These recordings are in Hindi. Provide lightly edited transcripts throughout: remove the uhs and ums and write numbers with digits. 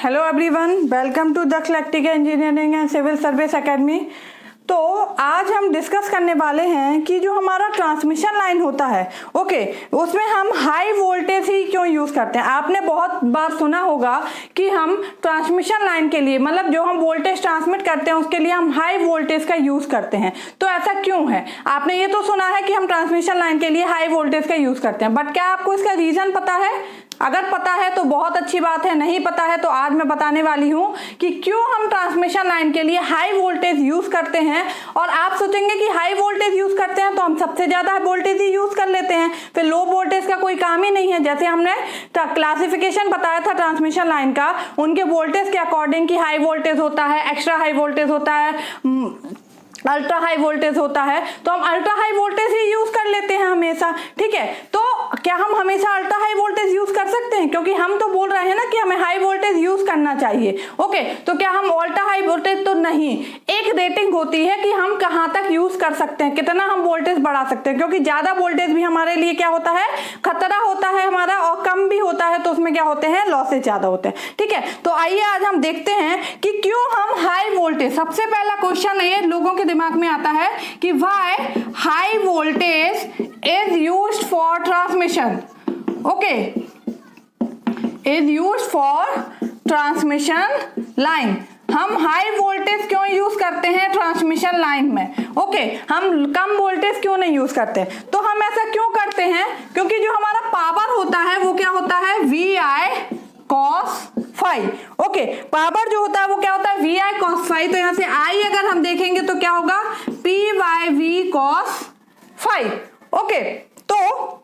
Hello everyone, welcome to the electrical engineering and civil service academy. तो आज हम डिस्कस करने वाले हैं कि जो हमारा ट्रांसमिशन लाइन होता है, उसमें हम हाई वोल्टेज ही क्यों यूज़ करते हैं। आपने बहुत बार सुना होगा कि हम ट्रांसमिशन लाइन के लिए, मतलब जो हम वोल्टेज ट्रांसमिट करते हैं उसके लिए हम हाई वोल्टेज का यूज़ करते हैं। तो ऐसा क्यों है? आपने ये तो सुना है कि हम ट्रांसमिशन लाइन के लिए हाई वोल्टेज का यूज़ करते हैं, बट क्या आपको इसका रीज़न पता है? अगर पता है तो बहुत अच्छी बात है, नहीं पता है तो आज मैं बताने वाली हूँ कि क्यों हम ट्रांसमिशन लाइन के लिए हाई वोल्टेज यूज करते हैं। और आप सोचेंगे कि हाई वोल्टेज यूज करते हैं तो हम सबसे ज्यादा वोल्टेज ही यूज कर लेते हैं, फिर लो वोल्टेज का कोई काम ही नहीं है। जैसे हमने क्लासिफिकेशन बताया था ट्रांसमिशन लाइन का, उनके वोल्टेज के अकॉर्डिंग कि हाई वोल्टेज होता है, एक्स्ट्रा हाई वोल्टेज होता है, अल्ट्रा हाई वोल्टेज होता है, तो हम अल्ट्रा हाई वोल्टेज ही यूज कर लेते हैं हमेशा। ठीक है, तो क्या हम हमेशा अल्ट्रा हाई वोल्टेज यूज कर सकते हैं? क्योंकि हम तो बोल रहे हैं ना कि हमें हाई वोल्टेज यूज करना चाहिए। तो क्या हम अल्ट्रा हाई वोल्टेज तो नहीं, एक रेटिंग होती है कि हम कहाँ तक यूज कर सकते हैं, कितना हम वोल्टेज बढ़ा सकते हैं, क्योंकि ज्यादा वोल्टेज भी हमारे लिए क्या होता है, खतरा होता है हमारा, और कम भी होता है तो उसमें क्या होते हैं, लॉसेज ज्यादा होते हैं। ठीक है, तो आइए आज हम देखते हैं कि क्यों हम हाई वोल्टेज, सबसे पहला क्वेश्चन ये लोगों के दिमाग में आता है कि why high voltage is used for transmission. Is used for transmission line. हम हाई वोल्टेज क्यों यूज करते हैं ट्रांसमिशन लाइन में? हम कम वोल्टेज क्यों नहीं यूज करते? तो हम ऐसा क्यों करते हैं? क्योंकि जो हमारा पावर होता है वो क्या होता है, VI cos phi। पावर जो होता है वो क्या होता है, VI cos phi। तो यहां से I अगर हम देखेंगे तो क्या होगा, PYV cos phi। तो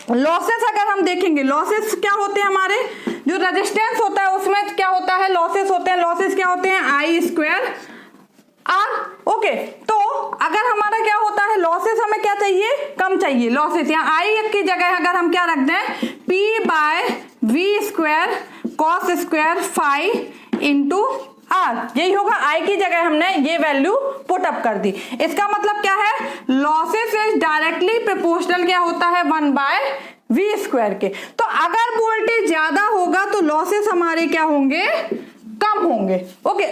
लॉसेस अगर हम देखेंगे, लॉसेस क्या होते हैं, हमारे जो रेजिस्टेंस होता है उसमें क्या होता है, लॉसेस होते हैं। लॉसेस क्या होते हैं, I स्क्वायर R। तो अगर हमारा क्या होता है, लॉसेस हमें क्या चाहिए, कम चाहिए लॉसेस। यहाँ I की जगह अगर हम क्या रख दें, P/V square cos square phi into R, यही होगा। I की जगह हमने ये वैल्यू पुट अप कर दी। इसका मतलब क्या है, लॉसेस इज डायरेक्टली प्रोपोर्शनल क्या होता है, 1/V स्क्वायर के। तो अगर वोल्टेज ज्यादा होगा तो लॉसेस हमारे क्या होंगे, कम होंगे।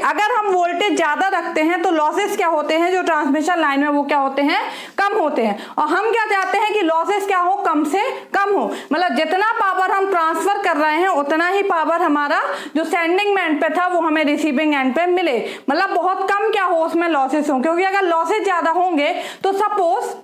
अगर हम वोल्टेज ज्यादा रखते हैं तो लॉसेस क्या होते हैं, जो ट्रांसमिशन लाइन में वो क्या होते हैं, कम होते हैं। और हम क्या चाहते हैं कि लॉसेस क्या हो, कम से कम हो। मतलब जितना पावर हम ट्रांसफर कर रहे हैं उतना ही पावर हमारा जो सेंडिंग एंड पे था वो हमें रिसीविंग एंड पे मिले। मतलब बहुत कम क्या हो उसमें लॉसेस हो, क्योंकि अगर लॉसेस ज्यादा होंगे तो सपोज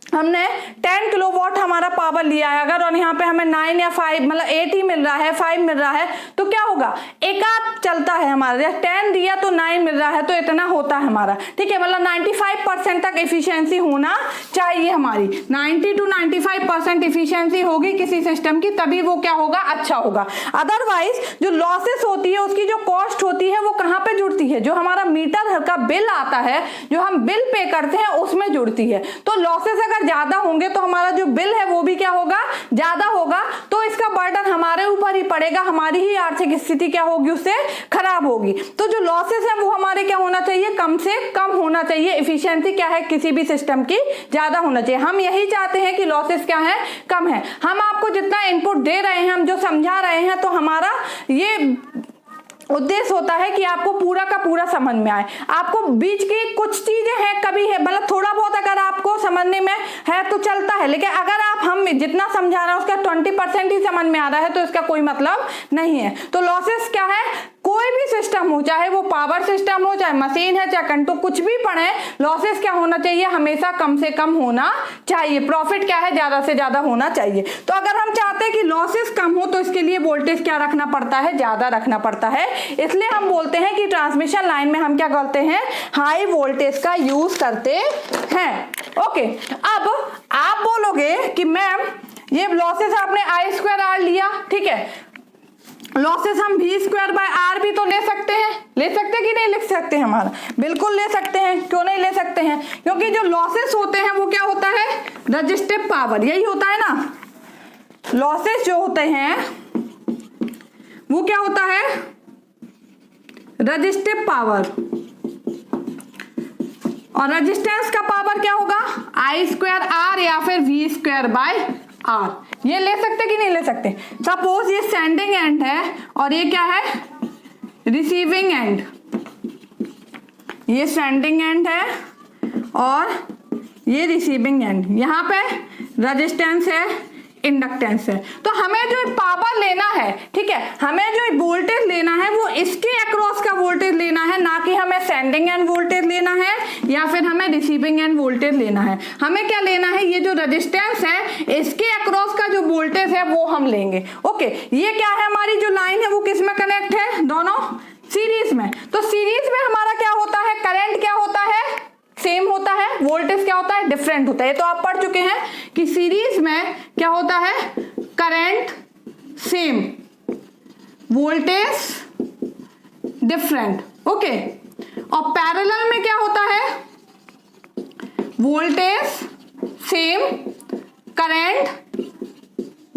हमने 10 किलोवाट हमारा पावर लिया है अगर, और यहाँ पे हमें 9 या 5 मतलब 8 ही मिल रहा है, 5 मिल रहा है, तो क्या होगा, एक आध चलता है हमारा। 10 दिया तो 9 मिल रहा है, तो इतना होता है हमारा। ठीक है, मतलब 95% तक एफिशिएंसी होना चाहिए हमारी। 90 to 95% एफिशिएंसी होगी किसी सिस्टम की, तभी वो क्या होगा, अच्छा होगा। अदरवाइज जो लॉसेस होती है उसकी जो कॉस्ट होती है वो कहाँ पे जुड़ती है, जो हमारा मीटर का बिल आता है, जो हम बिल पे करते हैं उसमें जुड़ती है। तो लॉसेस अगर ज्यादा होंगे तो हमारा जो बिल है वो भी क्या होगा, ज्यादा होगा। तो इसका बर्डन हमारे ऊपर ही पड़ेगा, हमारी ही आर्थिक स्थिति क्या होगी, उससे खराब होगी। तो जो लॉसेस है वो हमारे क्या होना चाहिए, कम से कम होना चाहिए। एफिशिएंसी क्या है किसी भी सिस्टम की, ज्यादा होना चाहिए। हम यही चाहते हैं कि लॉसेस क्या है, कम है। हम आपको जितना इनपुट दे रहे हैं, हम जो समझा रहे हैं, तो हमारा ये उद्देश्य होता है कि आपको पूरा का पूरा समझ में आए। आपको बीच की कुछ चीजें हैं, कभी है मतलब थोड़ा बहुत अगर आपको समझने में है तो चलता है, लेकिन अगर आप हम जितना समझा रहे हैं उसका 20% ही समझ में आ रहा है तो इसका कोई मतलब नहीं है। तो लॉसेस क्या है, कोई भी सिस्टम हो, चाहे वो पावर सिस्टम हो, चाहे मशीन है, चाहे कंट्रोल, कुछ भी पढ़े, लॉसेस क्या होना चाहिए, हमेशा कम से कम होना चाहिए। प्रॉफिट क्या है, ज्यादा से ज्यादा होना चाहिए। तो अगर हम चाहते हैं कि लॉसेस कम हो तो इसके लिए वोल्टेज क्या रखना पड़ता है, ज्यादा रखना पड़ता है। इसलिए हम बोलते हैं कि ट्रांसमिशन लाइन में हम क्या करते हैं, हाई वोल्टेज का यूज करते हैं। अब आप बोलोगे कि मैम ये लॉसेस आपने I स्क्वायर R लिया, ठीक है, लॉसेस हम V स्क्वायर बाय R भी तो ले सकते हैं, ले सकते कि नहीं ले सकते हैं, हमारा बिल्कुल ले सकते हैं। क्यों नहीं ले सकते हैं, क्योंकि जो लॉसेस होते हैं वो क्या होता है, रेजिस्टिव पावर, यही होता है ना। लॉसेस जो होते हैं वो क्या होता है, रेजिस्टिव पावर, और रेजिस्टेंस का पावर क्या होगा, I स्क्वायर R या फिर V स्क्वायर बाय R। ये ले सकते कि नहीं ले सकते। सपोज ये सेंडिंग एंड है और ये क्या है, रिसीविंग एंड, ये सेंडिंग एंड है और ये रिसीविंग एंड, यहाँ पे रेजिस्टेंस है, इंडक्टेंस है। तो हमें जो पावर लेना है, ठीक है, हमें जो वोल्टेज लेना है वो इसके अक्रॉस का वोल्टेज लेना है, ना कि हमें सेंडिंग एंड वोल्टेज लेना है या फिर हमें रिसीविंग एंड वोल्टेज लेना है। हमें क्या लेना है, ये जो रेजिस्टेंस है इसके अक्रॉस का जो वोल्टेज है वो हम लेंगे। ओके, ये क्या है, हमारी जो लाइन है वो किस में कनेक्ट है, दोनों सीरीज में। तो सीरीज में हमारा क्या होता है, करंट क्या होता है, सेम होता है, वोल्टेज क्या होता है, डिफरेंट होता है। ये तो आप पढ़ चुके हैं कि सीरीज में क्या होता है, current same, voltage different. Okay, और पैरेलल में क्या होता है, voltage same, current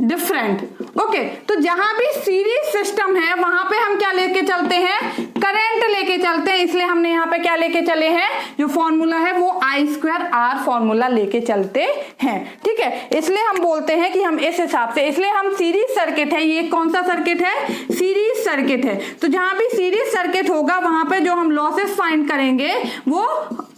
different. Okay, तो जहां भी सीरीज सिस्टम है वहां पे हम क्या लेके चलते हैं, करंट लेके चलते हैं। इसलिए हमने यहाँ पे क्या लेके चले हैं, जो फॉर्मूला है वो I²R फॉर्मूला लेके चलते हैं। ठीक है, इसलिए हम बोलते हैं कि हम इस हिसाब से, इसलिए हम सीरीज सर्किट है, ये कौन सा सर्किट है, सीरीज सर्किट है। तो जहां भी सीरीज सर्किट होगा वहां पे जो हम लॉसेस फाइंड करेंगे वो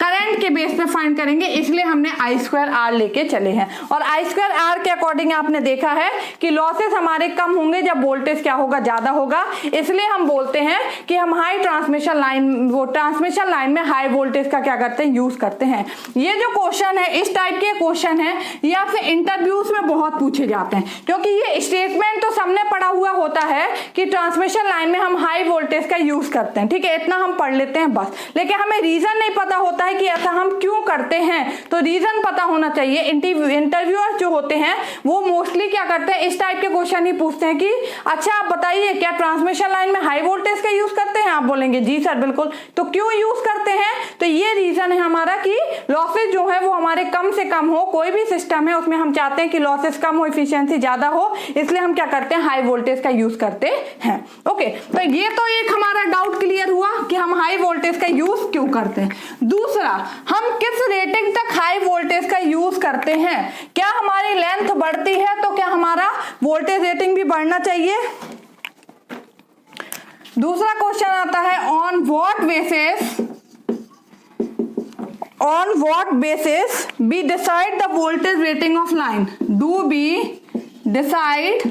करंट के बेस पे फाइंड करेंगे, इसलिए हमने I²R लेके चले हैं। और I²R के अकॉर्डिंग आपने देखा है कि लॉसेस हमारे कम होंगे जब वोल्टेज क्या होगा, ज्यादा होगा। इसलिए हम बोलते हैं कि हम हाई ट्रांसमिशन लाइन, वो ट्रांसमिशन लाइन में हाई वोल्टेज का क्या करते हैं, यूज करते हैं। ये जो क्वेश्चन है, इस टाइप के क्वेश्चन है, ये आपसे इंटरव्यूज में बहुत पूछे जाते हैं, क्योंकि ये स्टेटमेंट तो सबने पढ़ा हुआ होता है कि ट्रांसमिशन लाइन में हम हाई वोल्टेज का यूज करते हैं। ठीक है, इतना हम पढ़ लेते हैं बस, लेकिन हमें रीजन नहीं पता होता है कि ऐसा हम क्यों करते हैं। तो रीजन पता होना चाहिए। इंटरव्यूअर जो होते हैं वो मोस्टली क्या करते हैं, इस टाइप के क्वेश्चन ही पूछते हैं कि अच्छा आप बताइए क्या ट्रांसमिशन लाइन में हाई वोल्टेज का यूज करते हैं, आप बोलेंगे जी सर बिल्कुल। तो क्यों यूज करते हैं, तो ये रीजन है हमारा कि लॉसेज जो है वो हमारे कम से कम हो। कोई भी सिस्टम है उसमें हम चाहते हैं कि लॉसेज कम हो, एफिशिएंसी ज्यादा हो, इसलिए हम क्या करते हैं, हाई वोल्टेज का यूज करते हैं। ओके, तो ये तो एक हमारा डाउट क्लियर हुआ कि हम हाई वोल्टेज का यूज क्यों करते हैं। दूसरा, हम किस रेटिंग तक हाई वोल्टेज का यूज करते हैं, क्या हमारी लेंथ बढ़ती है तो क्या हमारा वोल्टेज रेटिंग भी बढ़ना चाहिए। दूसरा क्वेश्चन आता है, on what basis be decide the voltage rating of line, do be decide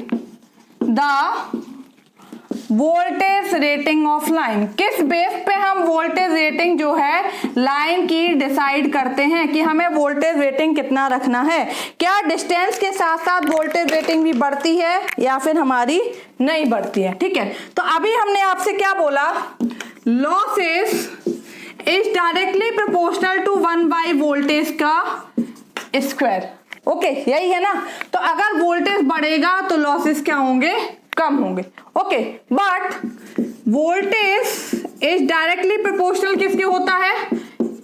the voltage rating of line, किस बेस पे हम वोल्टेज रेटिंग जो है लाइन की डिसाइड करते हैं कि हमें वोल्टेज रेटिंग कितना रखना है। क्या डिस्टेंस के साथ साथ वोल्टेज रेटिंग भी बढ़ती है या फिर हमारी नहीं बढ़ती है। ठीक है, तो अभी हमने आपसे क्या बोला, losses is directly proportional to 1 voltage का स्क्वायर। ओके, यही है ना। तो अगर वोल्टेज बढ़ेगा तो लॉसेस क्या होंगे, कम होंगे। Okay, but voltage is directly proportional किसके होता है,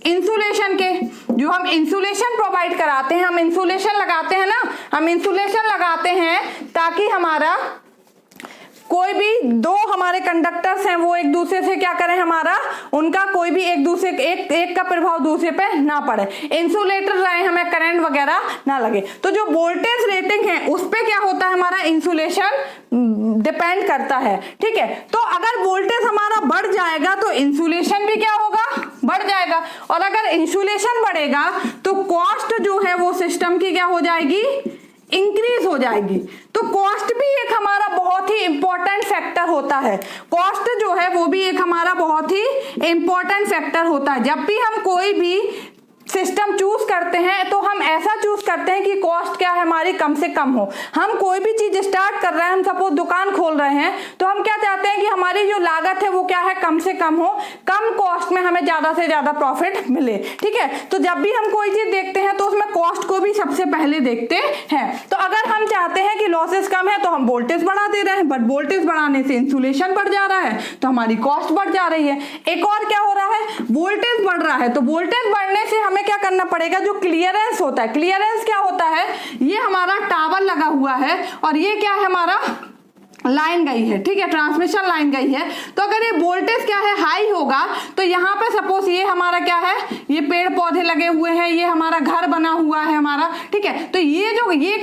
इंसुलेशन के। जो हम इंसुलेशन प्रोवाइड कराते हैं, हम इंसुलेशन लगाते हैं ना, हम इंसुलेशन लगाते हैं ताकि हमारा कोई भी दो हमारे कंडक्टर्स हैं वो एक दूसरे से क्या करें, हमारा उनका कोई भी एक दूसरे एक का प्रभाव दूसरे पे ना पड़े, इंसुलेटर रहे, हमें करंट वगैरह ना लगे। तो जो वोल्टेज रेटिंग है उस पे क्या होता है, हमारा इंसुलेशन डिपेंड करता है। ठीक है, तो अगर वोल्टेज हमारा बढ़ जाएगा तो इंसुलेशन भी क्या होगा, बढ़ जाएगा। और अगर इंसुलेशन बढ़ेगा तो कॉस्ट जो है वो सिस्टम की क्या हो जाएगी, इंक्रीज हो जाएगी। तो कॉस्ट भी एक हमारा बहुत ही इंपॉर्टेंट फैक्टर होता है। कॉस्ट जो है वो भी एक हमारा बहुत ही इंपॉर्टेंट फैक्टर होता है। जब भी हम कोई भी सिस्टम चूज करते हैं तो हम ऐसा चूज करते हैं कि कॉस्ट क्या है हमारी कम से कम हो। हम कोई भी चीज स्टार्ट कर रहे हैं, हम सपोज दुकान खोल रहे हैं, तो हम क्या चाहते हैं कि हमारी जो लागत है वो क्या है, कम से कम हो, कम कॉस्ट में हमें ज्यादा से ज्यादा प्रॉफिट मिले। ठीक है, तो जब भी हम कोई चीज देखते हैं तो उसमें कॉस्ट को भी सबसे पहले देखते हैं। तो अगर हम चाहते हैं कि लॉसेस कम है तो हम वोल्टेज बढ़ा दे रहे हैं, बट वोल्टेज बढ़ाने से इंसुलेशन बढ़ जा रहा है तो हमारी कॉस्ट बढ़ जा रही है। एक और क्या हो रहा है, वोल्टेज बढ़ रहा है, तो वोल्टेज बढ़ने से हमें क्या करना पड़ेगा, जो क्लियरेंस होता है, क्लियरेंस क्या होता है, ये हमारा टावर लगा हुआ है और ये क्या है हमारा लाइन गई है, ठीक है, ट्रांसमिशन लाइन गई है, तो अगर ये वोल्टेज क्या है हाई होगा तो यहाँ पे सपोज ये हमारा क्या है, ये पेड़ पौधे लगे हुए हैं, ये हमारा घर बना हुआ है हमारा, ठीक है, तो ये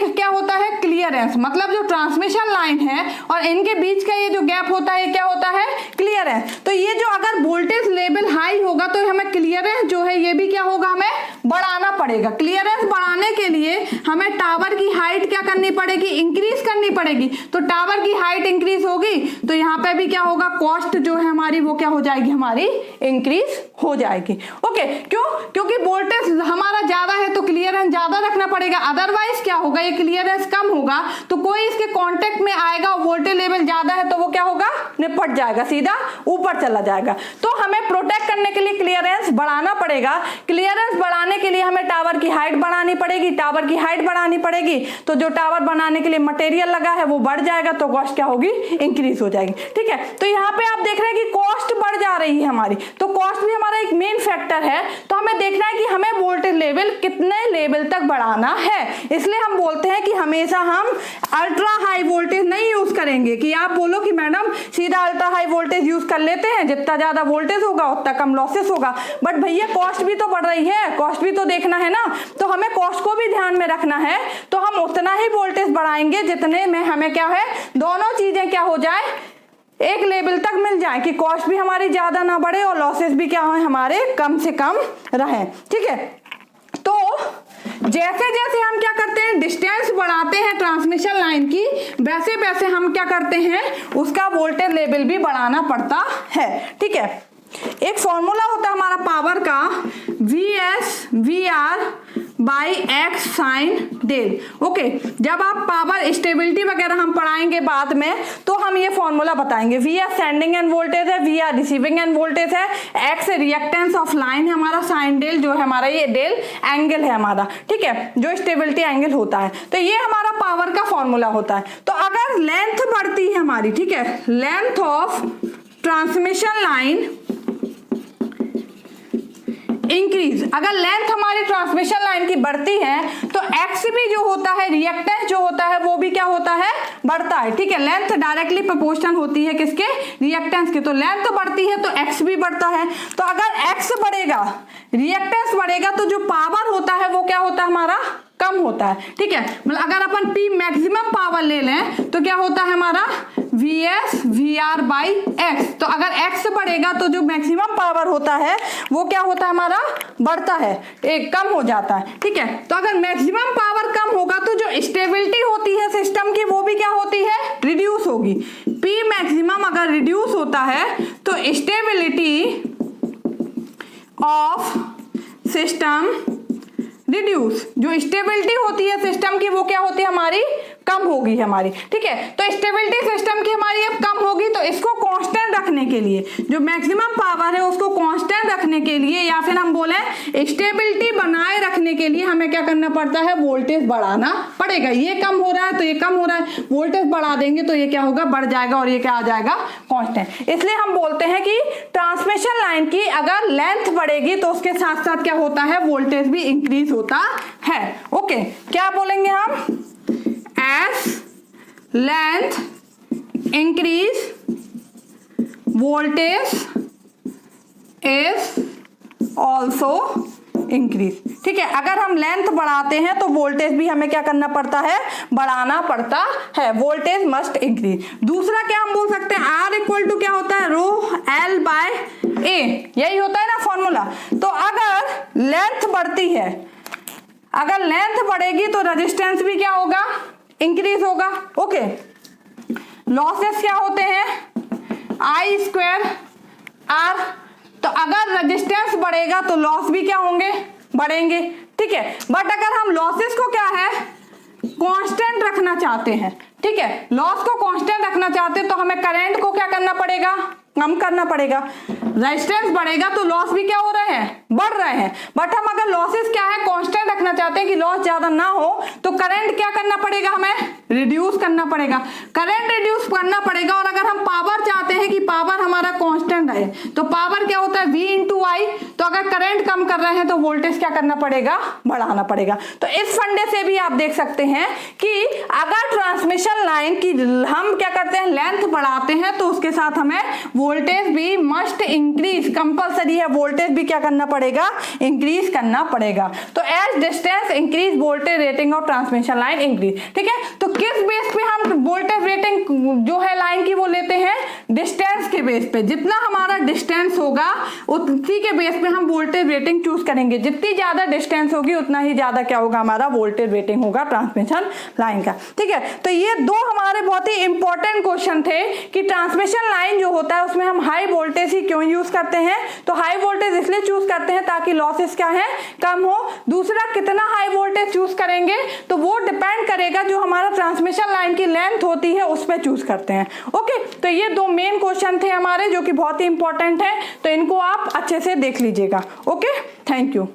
क्या होता है क्लियरेंस, मतलब जो ट्रांसमिशन लाइन है और इनके बीच का ये जो गैप होता है क्या होता है क्लियरेंस। तो ये जो अगर वोल्टेज लेवल हाई होगा तो हमें क्लियरेंस जो है ये भी क्या होगा हमें बढ़ाना पड़ेगा। क्लियरेंस बढ़ाने के लिए हमें टावर की हाइट क्या करनी पड़ेगी, इंक्रीज करनी पड़ेगी। तो टावर की हाइट इंक्रीज होगी तो यहाँ पे भी क्या होगा, कॉस्ट जो है हमारी वो क्या हो जाएगी, हमारी इंक्रीज हो जाएगी। ओके, क्यों, क्योंकि वोल्टेज हमारा ज्यादा है तो क्लियरेंस ज्यादा रखना पड़ेगा, अदरवाइज क्या होगा ये क्लियरेंस कम होगा तो कोई इसके कांटेक्ट में आएगा, वोल्टेज लेवल ज्यादा है तो वो क्या होगा निपट जाएगा, सीधा ऊपर चला जाएगा। तो हमें प्रोटेक्ट करने के लिए क्लियरेंस बढ़ाना पड़ेगा। क्लियरेंस बढ़ाने के लिए हमें टावर की हाइट बढ़ानी पड़ेगी, टावर की हाइट बढ़ानी पड़ेगी तो जो टावर बनाने के लिए मटेरियल लगा है वो बढ़ जाएगा तो कॉस्ट क्या होगी, इंक्रीज हो जाएगी। ठीक है, तो यहाँ पे आप देख रहे हैं कि कॉस्ट बढ़ जा रही है हमारी, तो कॉस्ट भी हमारा एक मेन फैक्टर है। तो हमें देखना है कि हमें वोल्टेज लेवल कितने लेवल तक बढ़ाना है। इसलिए हम बोलते हैं कि हमेशा हम अल्ट्रा हाई वोल्टेज नहीं यूज करेंगे कि आप बोलो कि मैडम सीधा अल्ट्रा हाई वोल्टेज यूज कर लेते हैं, जितना ज्यादा वोल्टेज होगा उतना कम लॉसेस होगा। बट भैया कॉस्ट भी तो बढ़ रही है, कॉस्ट भी तो देखना है ना, तो हमें कॉस्ट को भी ध्यान में रखना है। तो हम उतना ही वोल्टेज बढ़ाएंगे जितने में हमें क्या है, दोनों चीजें क्या हो जाए, एक लेवल तक मिल जाए कि कॉस्ट भी हमारी ज्यादा ना बढ़े और लॉसेस भी क्या हो हमारे कम से कम रहे। ठीक है, तो जैसे जैसे हम क्या करते हैं डिस्टेंस बढ़ाते हैं ट्रांसमिशन लाइन की, वैसे वैसे हम क्या करते हैं उसका वोल्टेज लेवल भी बढ़ाना पड़ता है। ठीक है, एक फॉर्मूला होता है हमारा पावर का, VS/VR by x sine del. Okay, जब आप पावर स्टेबिलिटी वगैरह हम पढ़ाएंगे बाद में तो हम ये फॉर्मूला बताएंगे। VS सेंडिंग एंड वोल्टेज है, VR रिसीविंग एंड वोल्टेज है, X रिएक्टेंस ऑफ लाइन है हमारा, साइन डेल जो है हमारा ये डेल एंगल है हमारा, ठीक है, जो स्टेबिलिटी एंगल होता है। तो ये हमारा पावर का फॉर्मूला होता है। तो अगर लेंथ बढ़ती है हमारी, ठीक है, length of transmission line increase, अगर लेंथ हमारी ट्रांसमिशन लाइन की बढ़ती है तो एक्स भी जो होता है, रिएक्टेंस जो होता है वो भी क्या होता है, बढ़ता है। ठीक है, लेंथ डायरेक्टली प्रोपोर्शनल होती है किसके, रिएक्टेंस के। तो लेंथ बढ़ती है तो एक्स भी बढ़ता है। तो अगर एक्स बढ़ेगा, रिएक्टेंस बढ़ेगा तो जो पावर होता है वो क्या होता है हमारा, कम होता है। ठीक है, मतलब अगर अपन P मैक्सिमम पावर ले लें तो क्या होता है हमारा VS/VR बाई एक्स। तो अगर एक्स बढ़ेगा तो जो मैक्सिमम पावर होता है वो क्या होता है हमारा, बढ़ता है, एक कम हो जाता है। ठीक है, तो अगर मैक्सिमम पावर कम होगा तो जो स्टेबिलिटी होती है सिस्टम की वो भी क्या होती है, रिड्यूस होगी। P मैक्सिमम अगर रिड्यूस होता है तो स्टेबिलिटी ऑफ सिस्टम रिड्यूस, जो स्टेबिलिटी होती है सिस्टम की वो क्या होती है हमारी, कम होगी हमारी। ठीक है, तो स्टेबिलिटी सिस्टम की हमारी अब कम होगी तो इसको कांस्टेंट रखने के लिए, जो मैक्सिमम पावर है उसको कांस्टेंट रखने के लिए या फिर हम बोले स्टेबिलिटी बनाए रखने के लिए हमें क्या करना पड़ता है, वोल्टेज बढ़ाना पड़ेगा। ये कम हो रहा है तो ये कम हो रहा है, वोल्टेज बढ़ा देंगे तो ये क्या होगा, बढ़ जाएगा और ये क्या आ जाएगा, कांस्टेंट। इसलिए हम बोलते हैं कि ट्रांसमिशन लाइन की अगर लेंथ बढ़ेगी तो उसके साथ साथ क्या होता है, वोल्टेज भी इंक्रीज होता है। ओके, क्या बोलेंगे हम, as length increase voltage is also increase। ठीक है, अगर हम लेंथ बढ़ाते हैं तो वोल्टेज भी हमें क्या करना पड़ता है, बढ़ाना पड़ता है, वोल्टेज मस्ट इंक्रीज। दूसरा क्या हम बोल सकते हैं, R इक्वल टू क्या होता है, रो L बाय A, यही होता है ना फॉर्मूला। तो अगर लेंथ बढ़ती है, अगर लेंथ बढ़ेगी तो रेजिस्टेंस भी क्या होगा, इंक्रीज होगा। ओके, लॉसेस क्या होते हैं, I² R। तो अगर रेजिस्टेंस बढ़ेगा तो लॉस भी क्या होंगे, बढ़ेंगे। ठीक है, बट अगर हम लॉसेस को क्या है, कांस्टेंट रखना चाहते हैं, ठीक है, लॉस को कांस्टेंट रखना चाहते हैं तो हमें करंट को क्या करना पड़ेगा, कम करना पड़ेगा। रेजिस्टेंस बढ़ेगा तो लॉस भी क्या हो रहे हैं, बढ़ रहे हैं। बट हम अगर लॉसेस क्या है, कांस्टेंट रखना चाहते हैं कि लॉस ज्यादा ना हो तो करंट क्या करना पड़ेगा, हमें रिड्यूस करना पड़ेगा, करंट रिड्यूस करना पड़ेगा। और अगर हम पावर चाहते हैं कि पावर हमारा कांस्टेंट रहे तो पावर क्या होता है, V × I। तो तो अगर करंट कम कर रहे हैं तो वोल्टेज क्या करना पड़ेगा, बढ़ाना पड़ेगा। तो इस फंडे से भी आप देख सकते हैं कि अगर ट्रांसमिशन लाइन की हम क्या करते हैं, लेंथ बढ़ाते हैं, तो उसके साथ हमें वोल्टेज भी मस्ट इंक्रीज, कंपलसरी है, वोल्टेज भी क्या करना पड़ेगा, इंक्रीज करना पड़ेगा। तो as distance increase voltage rating of transmission line increase. ठीक है, तो किस बेस पे हम वोल्टेज रेटिंग जो है लाइन की वो लेते हैं, डिस्टेंस के बेस पे। जितना हमारा डिस्टेंस होगा उसी के बेस पे हम वोल्टेज रेटिंग चूज करेंगे। जितनी ज्यादा डिस्टेंस होगी उतना ही ज्यादा क्या होगा, हमारा वोल्टेज रेटिंग होगा ट्रांसमिशन लाइन का। ठीक है, तो ये दो हमारे बहुत ही इंपॉर्टेंट क्वेश्चन थे कि ट्रांसमिशन लाइन जो होता है उसमें हम हाई वोल्टेज ही क्यों यूज करते हैं। तो हाई वोल्टेज इसलिए चूज करते हैं ताकि लॉसेस क्या है, कम हो। दूसरा, कितना हाई वोल्टेज चूज करेंगे तो वो डिपेंड करेगा जो हमारा ट्रांसमिशन लाइन की लेंथ होती है उस पर चूज करते हैं। ओके, तो ये दो मेन क्वेश्चन थे हमारे जो कि बहुत ही इंपॉर्टेंट है, तो इनको आप अच्छे से देख लीजिएगा। Okay, thank you.